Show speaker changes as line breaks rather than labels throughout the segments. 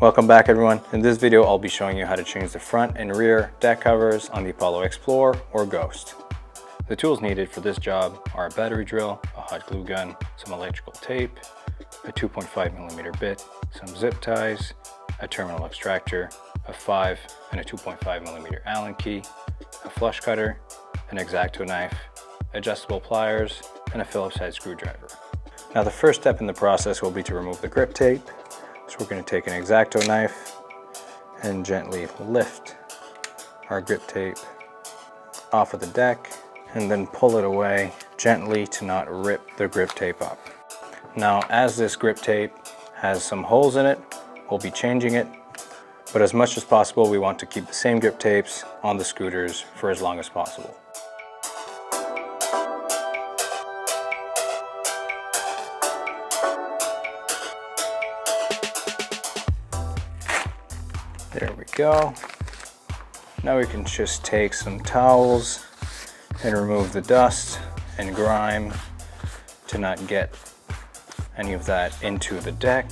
Welcome back everyone. In this video I'll be showing you how to change the front and rear deck covers on the Apollo Explorer or Ghost. The tools needed for this job are a battery drill, a hot glue gun, some electrical tape, a 2.5mm bit, some zip ties, a terminal extractor, a 5 and a 2.5mm Allen key, a flush cutter, an X-Acto knife, adjustable pliers, and a Phillips head screwdriver. Now the first step in the process will be to remove the grip tape. So we're going to take an X-Acto knife and gently lift our grip tape off of the deck and then pull it away gently to not rip the grip tape up. Now as this grip tape has some holes in it, we'll be changing it, but as much as possible we want to keep the same grip tapes on the scooters for as long as possible. There we go. Now we can just take some towels and remove the dust and grime to not get any of that into the deck.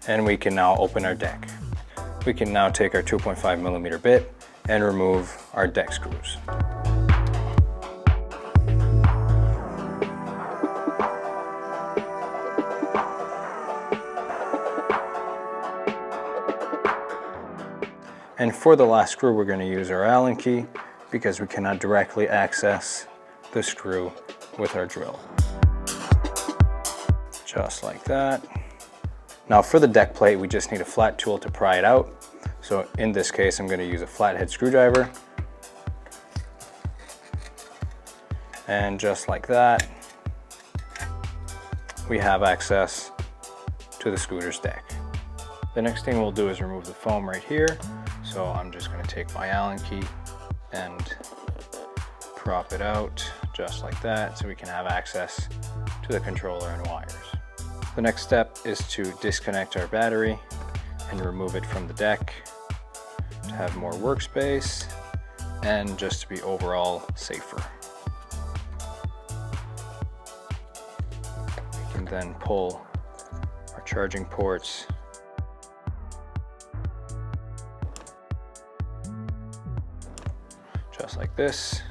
And we can now open our deck. We can now take our 2.5mm bit and remove our deck screws. And for the last screw, we're going to use our Allen key because we cannot directly access the screw with our drill. Just like that. Now for the deck plate, we just need a flat tool to pry it out. So in this case, I'm going to use a flathead screwdriver. And just like that, we have access to the scooter's deck. The next thing we'll do is remove the foam right here. So I'm just going to take my Allen key and prop it out just like that so we can have access to the controller and wires. The next step is to disconnect our battery and remove it from the deck to have more workspace and just to be overall safer. We can then pull our charging ports just like this,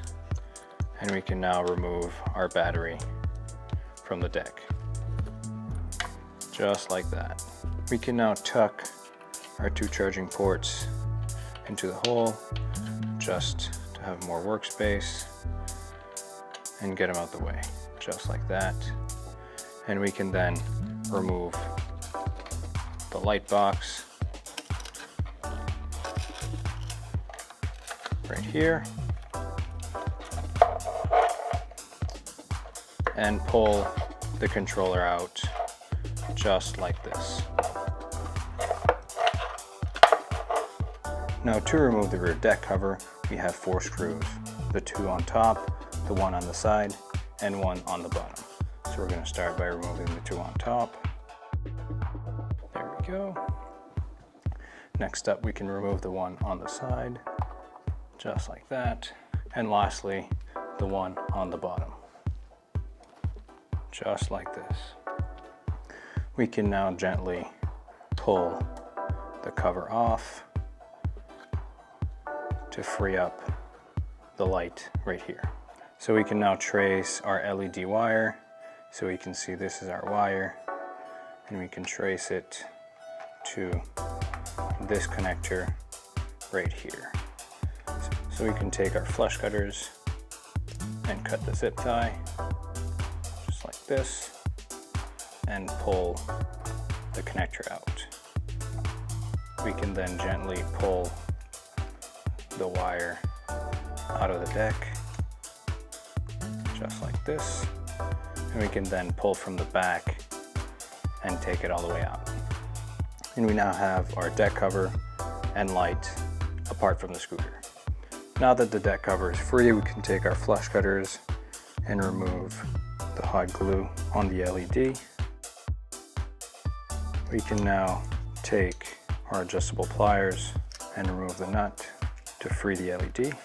and we can now remove our battery from the deck just like that. We can now tuck our two charging ports into the hole just to have more workspace and get them out the way just like that. And we can then remove the light box right here and pull the controller out just like this. Now to remove the rear deck cover, we have 4 screws, the 2 on top, the 1 on the side, and 1 on the bottom. So we're going to start by removing the 2 on top. There we go. Next up, we can remove the 1 on the side, just like that. And lastly, the 1 on the bottom, just like this. We can now gently pull the cover off to free up the light right here. So we can now trace our LED wire. So we can see this is our wire, and we can trace it to this connector right here. So we can take our flush cutters and cut the zip tie just like this and pull the connector out. We can then gently pull the wire out of the deck just like this, and we can then pull from the back and take it all the way out. And we now have our deck cover and light apart from the scooter. Now that the deck cover is free, we can take our flush cutters and remove the hot glue on the LED. We can now take our adjustable pliers and remove the nut to free the LED.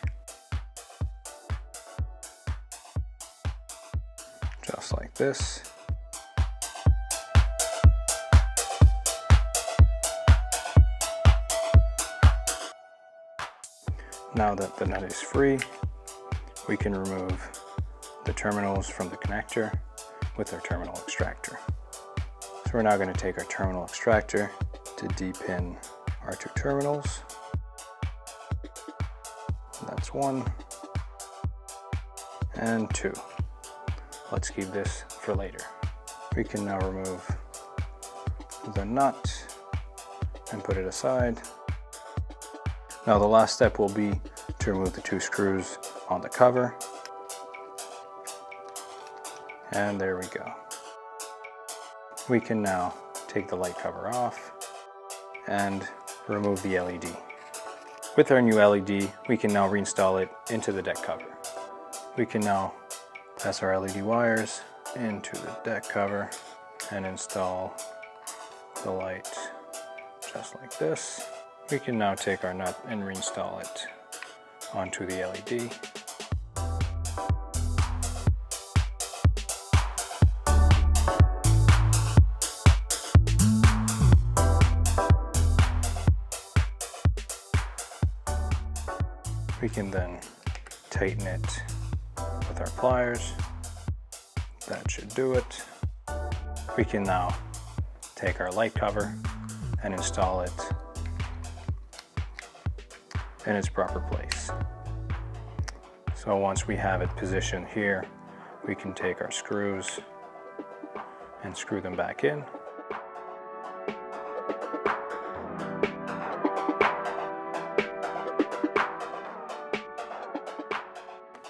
just like this. Now that the nut is free, we can remove the terminals from the connector with our terminal extractor. So we're now going to take our terminal extractor to de-pin our two terminals. That's 1 and 2. Let's keep this for later. We can now remove the nut and put it aside. Now the last step will be to remove the 2 screws on the cover. And there we go. We can now take the light cover off and remove the LED. With our new LED, we can now reinstall it into the deck cover. We can now pass our LED wires into the deck cover and install the light just like this. We can now take our nut and reinstall it onto the LED. We can then tighten it with our pliers. That should do it. We can now take our light cover and install it in its proper place. So once we have it positioned here, we can take our screws and screw them back in.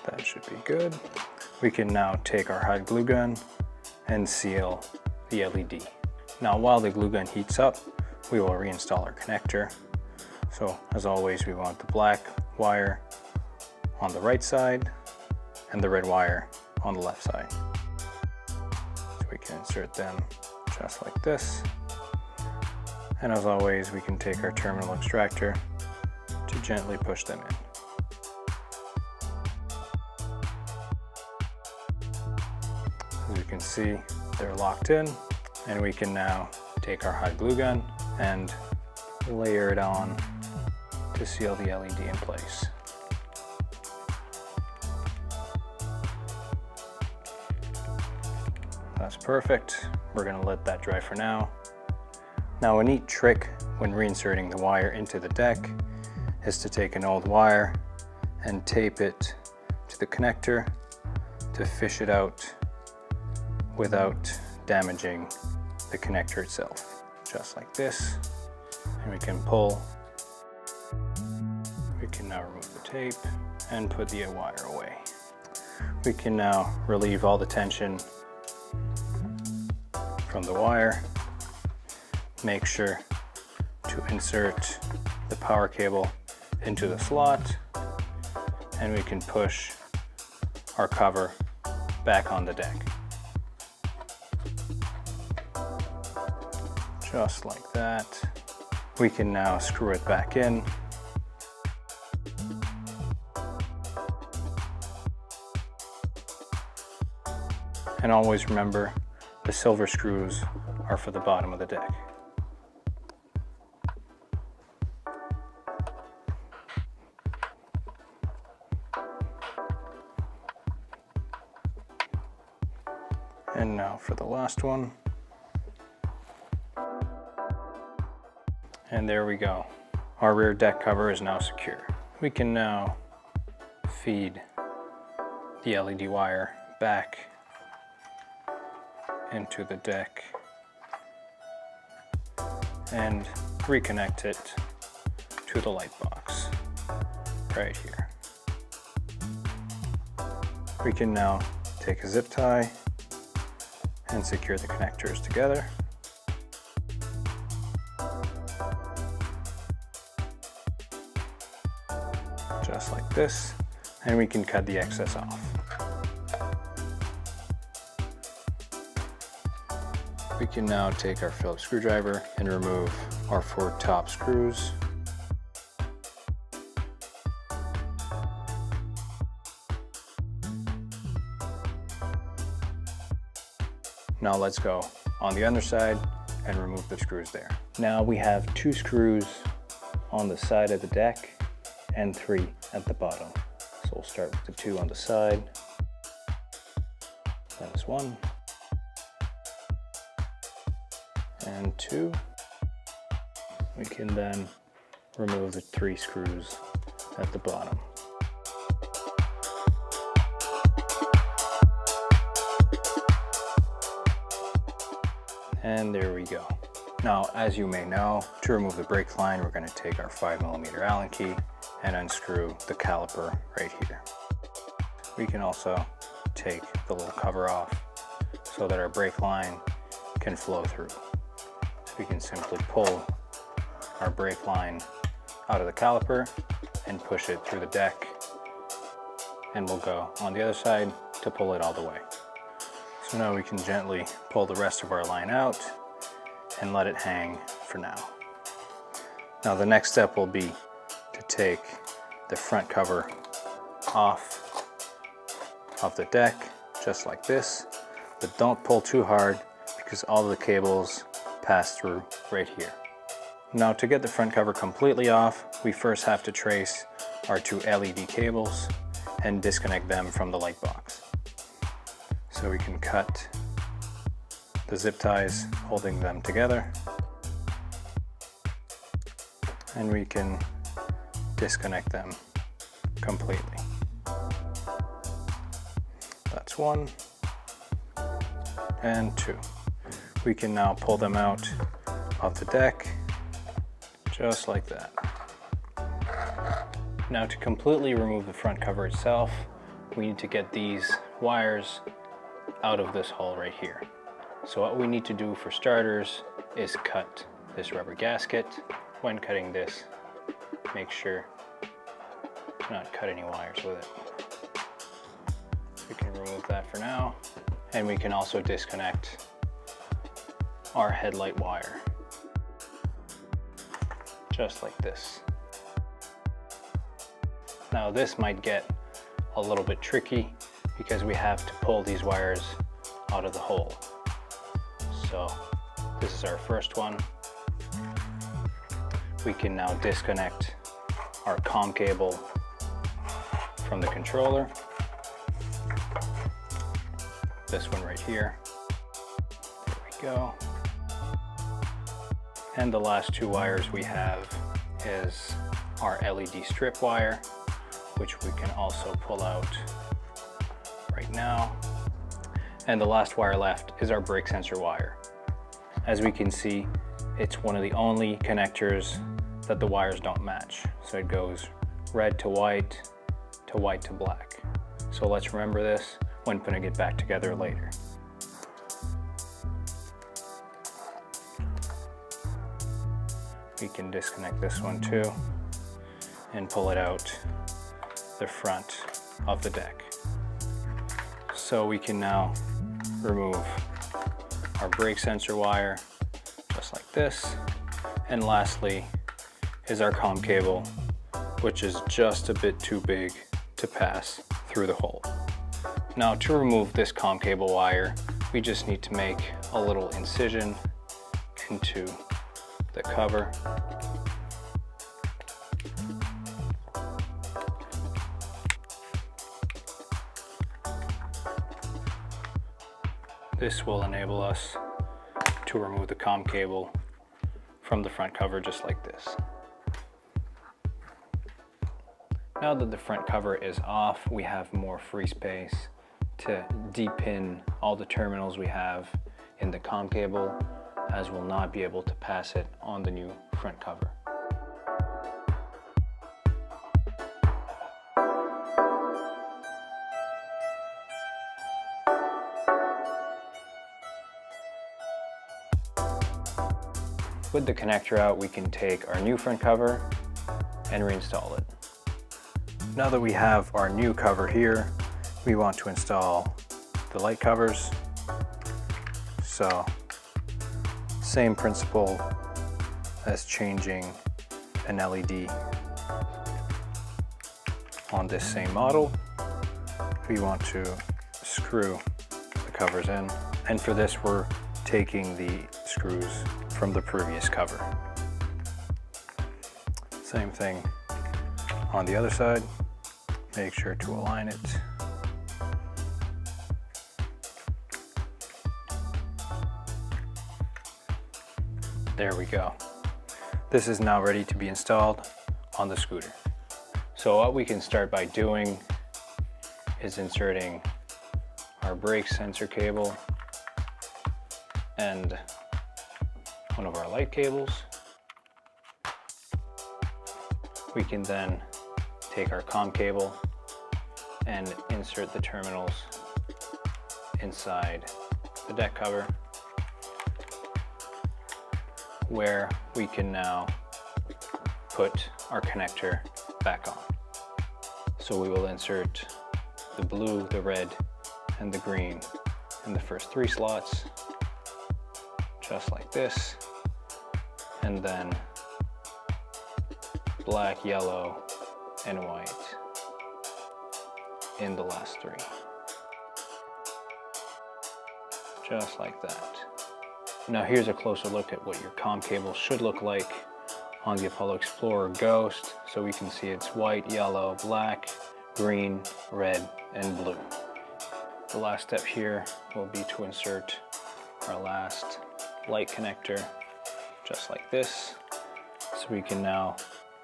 That should be good. We can now take our hot glue gun and seal the LED. Now while the glue gun heats up, we will reinstall our connector. So as always, we want the black wire on the right side and the red wire on the left side. So we can insert them just like this. And as always, we can take our terminal extractor to gently push them in. As you can see, they're locked in, and we can now take our hot glue gun and layer it on to seal the LED in place. That's perfect. We're going to let that dry for now. Now a neat trick when reinserting the wire into the deck is to take an old wire and tape it to the connector to fish it out without damaging the connector itself. Just like this. And we can pull. We can now remove the tape and put the wire away. We can now relieve all the tension from the wire. Make sure to insert the power cable into the slot, and we can push our cover back on the deck. Just like that. We can now screw it back in. And always remember, the silver screws are for the bottom of the deck. And now for the last one. And there we go. Our rear deck cover is now secure. We can now feed the LED wire back into the deck and reconnect it to the light box right here. We can now take a zip tie and secure the connectors together. Just like this, and we can cut the excess off. We can now take our Phillips screwdriver and remove our 4 top screws. Now let's go on the underside and remove the screws there. Now we have 2 screws on the side of the deck and 3 at the bottom. So we'll start with the 2 on the side. That's 1 and 2. We can then remove the 3 screws at the bottom. And there we go. Now, as you may know, to remove the brake line, we're going to take our 5mm Allen key and unscrew the caliper right here. We can also take the little cover off so that our brake line can flow through. We can simply pull our brake line out of the caliper and push it through the deck, and we'll go on the other side to pull it all the way. So now we can gently pull the rest of our line out and let it hang for now. Now the next step will be to take the front cover off of the deck, just like this, but don't pull too hard because all of the cables pass through right here. Now to get the front cover completely off, we first have to trace our 2 LED cables and disconnect them from the light box. So we can cut the zip ties holding them together, and we can disconnect them completely. That's 1 and 2. We can now pull them out of the deck just like that. Now to completely remove the front cover itself, we need to get these wires out of this hole right here. So what we need to do for starters is cut this rubber gasket. When cutting this, make sure to not cut any wires with it. We can remove that for now, and we can also disconnect our headlight wire just like this. Now this might get a little bit tricky because we have to pull these wires out of the hole. So this is our first one. We can now disconnect our COM cable from the controller. This one right here. There we go. And the last 2 wires we have is our LED strip wire, which we can also pull out right now. And the last wire left is our brake sensor wire. As we can see, it's one of the only connectors that the wires don't match. So it goes red to white to black. So let's remember this when putting it back together later. We can disconnect this one too and pull it out the front of the deck. So we can now remove our brake sensor wire just like this. And lastly is our COM cable, which is just a bit too big to pass through the hole. Now to remove this COM cable wire, we just need to make a little incision into the cover. This will enable us to remove the COM cable from the front cover just like this. Now that the front cover is off, we have more free space to de-pin all the terminals we have in the COM cable, as we'll not be able to pass it on the new front cover. With the connector out, we can take our new front cover and reinstall it. Now that we have our new cover here, we want to install the light covers. So, same principle as changing an LED on this same model. We want to screw the covers in And for this, we're taking the screws from the previous cover. Same thing on the other side. Make sure to align it. There we go. This is now ready to be installed on the scooter. So what we can start by doing is inserting our brake sensor cable and one of our light cables. We can then take our COM cable and insert the terminals inside the deck cover, where we can now put our connector back on. So we will insert the blue, the red, and the green in the first 3 slots, just like this, and then black, yellow, and white in the last 3. Just like that. Now here's a closer look at what your COM cable should look like on the Apollo Explorer Ghost. So we can see it's white, yellow, black, green, red, and blue. The last step here will be to insert our last light connector, just like this. So we can now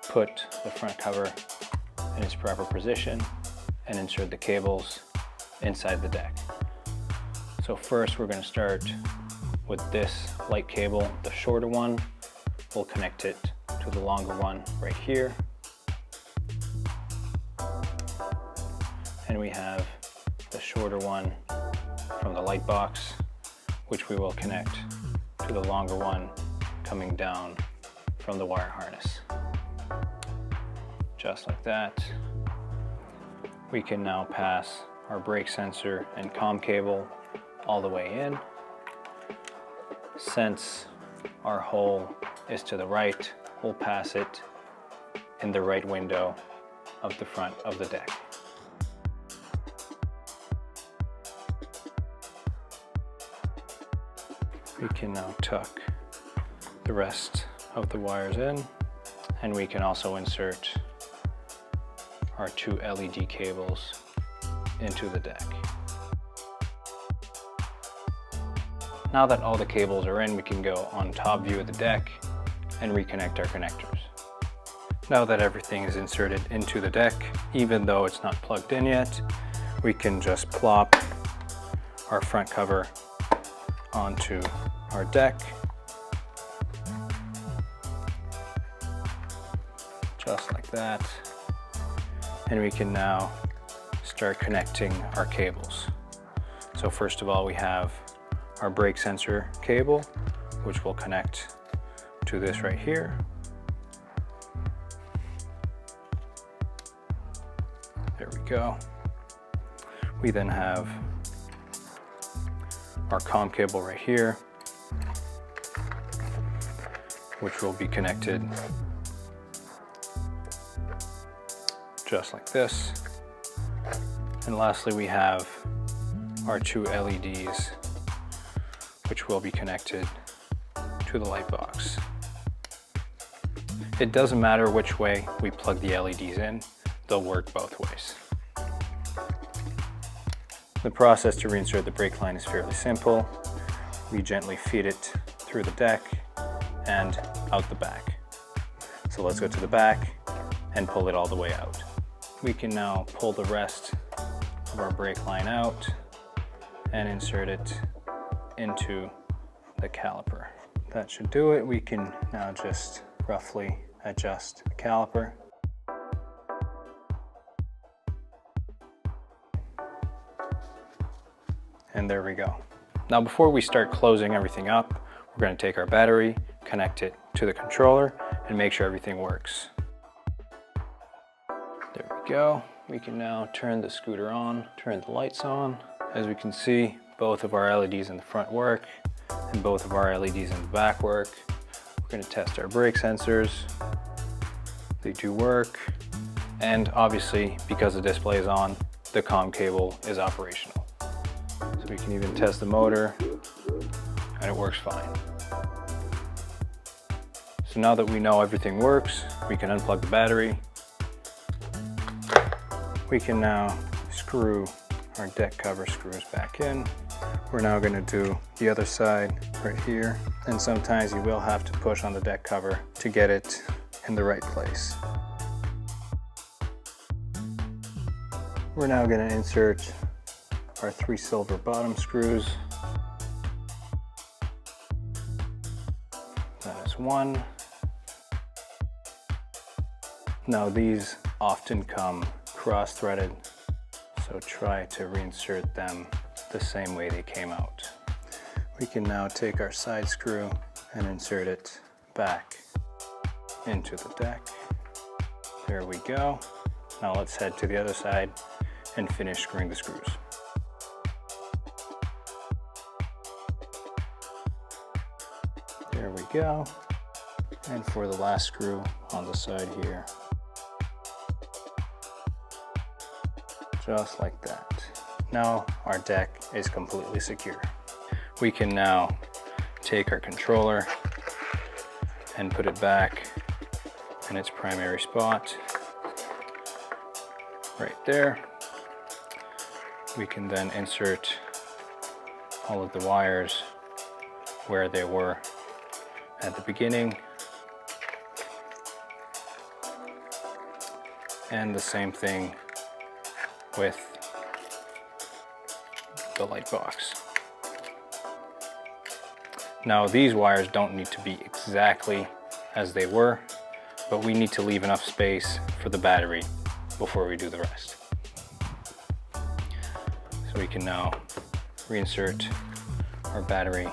put the front cover in its proper position and insert the cables inside the deck. So first we're going to start with this light cable, the shorter one. We'll connect it to the longer one right here. And we have the shorter one from the light box, which we will connect to the longer one coming down from the wire harness. Just like that. We can now pass our brake sensor and COM cable all the way in. Since our hole is to the right, we'll pass it in the right window of the front of the deck. We can now tuck the rest of the wires in, and we can also insert our 2 LED cables into the deck. Now that all the cables are in, we can go on top view of the deck and reconnect our connectors. Now that everything is inserted into the deck, even though it's not plugged in yet, we can just plop our front cover onto our deck, just like that. And we can now start connecting our cables. So first of all, we have our brake sensor cable, which will connect to this right here. There we go. We then have our COM cable right here, which will be connected just like this. And lastly, we have our 2 LEDs, which will be connected to the light box. It doesn't matter which way we plug the LEDs in, they'll work both ways. The process to reinsert the brake line is fairly simple. We gently feed it through the deck and out the back. So let's go to the back and pull it all the way out. We can now pull the rest of our brake line out and insert it into the caliper. That should do it. We can now just roughly adjust the caliper. And there we go. Now before we start closing everything up, we're going to take our battery, connect it to the controller, and make sure everything works. There we go. We can now turn the scooter on, turn the lights on. As we can see, both of our LEDs in the front work and both of our LEDs in the back work. We're going to test our brake sensors. They do work. And obviously, because the display is on, the COM cable is operational. So we can even test the motor. and it works fine. So now that we know everything works, we can unplug the battery. We can now screw our deck cover screws back in. We're now going to do the other side right here, and sometimes you will have to push on the deck cover to get it in the right place. We're now going to insert our 3 silver bottom screws. That is one. Now these often come cross-threaded, so try to reinsert them the same way they came out. We can now take our side screw and insert it back into the deck. There we go. Now let's head to the other side and finish screwing the screws. There we go. And for the last screw on the side here, just like that. Now our deck is completely secure. We can now take our controller and put it back in its primary spot, right there. We can then insert all of the wires where they were at the beginning, and the same thing with the light box. Now these wires don't need to be exactly as they were, but we need to leave enough space for the battery before we do the rest. So we can now reinsert our battery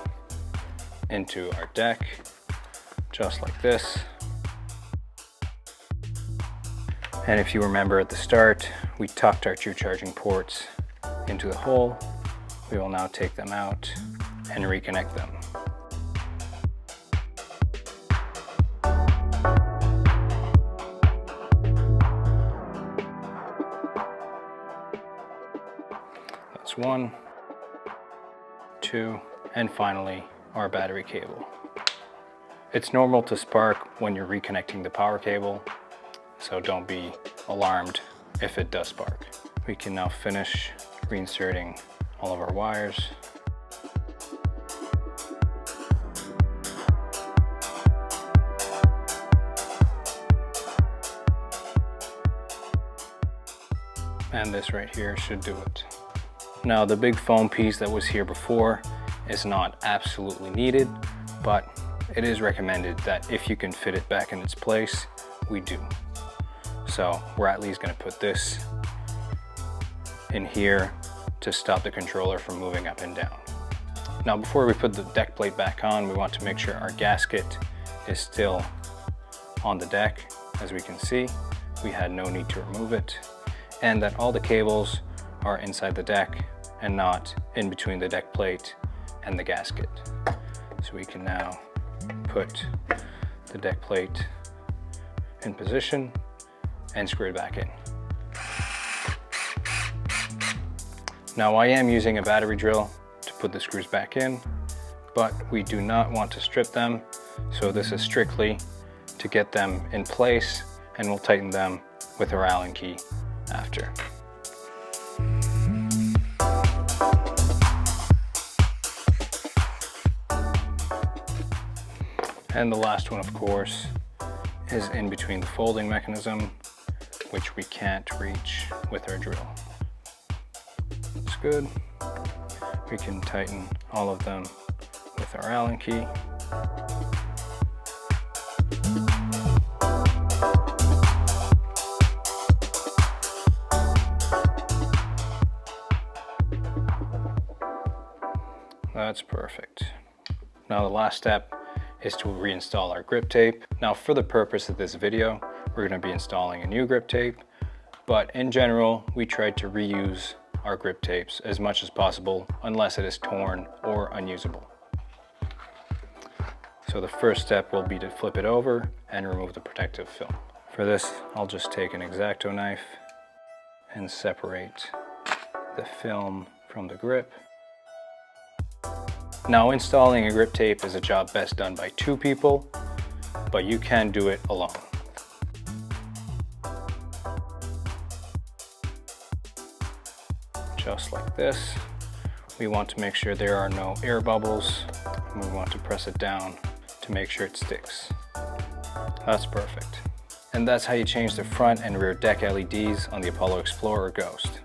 into our deck, just like this. And if you remember at the start, we tucked our 2 charging ports into the hole. We will now take them out and reconnect them. That's 1, 2, and finally our battery cable. It's normal to spark when you're reconnecting the power cable, so don't be alarmed if it does spark. We can now finish reinserting all of our wires. And this right here should do it. Now the big foam piece that was here before is not absolutely needed, but it is recommended that if you can fit it back in its place, we do. So we're at least going to put this in here to stop the controller from moving up and down. Now before we put the deck plate back on, we want to make sure our gasket is still on the deck. As we can see, we had no need to remove it, and that all the cables are inside the deck and not in between the deck plate and the gasket. So we can now put the deck plate in position and screw it back in. Now I am using a battery drill to put the screws back in, but we do not want to strip them, so this is strictly to get them in place, and we'll tighten them with our Allen key after. And the last one, of course, is in between the folding mechanism, which we can't reach with our drill. That's good. We can tighten all of them with our Allen key. That's perfect. Now the last step is to reinstall our grip tape. Now for the purpose of this video, we're going to be installing a new grip tape, but in general, we try to reuse our grip tapes as much as possible unless it is torn or unusable. So the first step will be to flip it over and remove the protective film. For this, I'll just take an X-Acto knife and separate the film from the grip. Now, installing a grip tape is a job best done by 2 people, but you can do it alone. Just like this. We want to make sure there are no air bubbles, and we want to press it down to make sure it sticks. That's perfect. And that's how you change the front and rear deck LEDs on the Apollo Explorer or Ghost.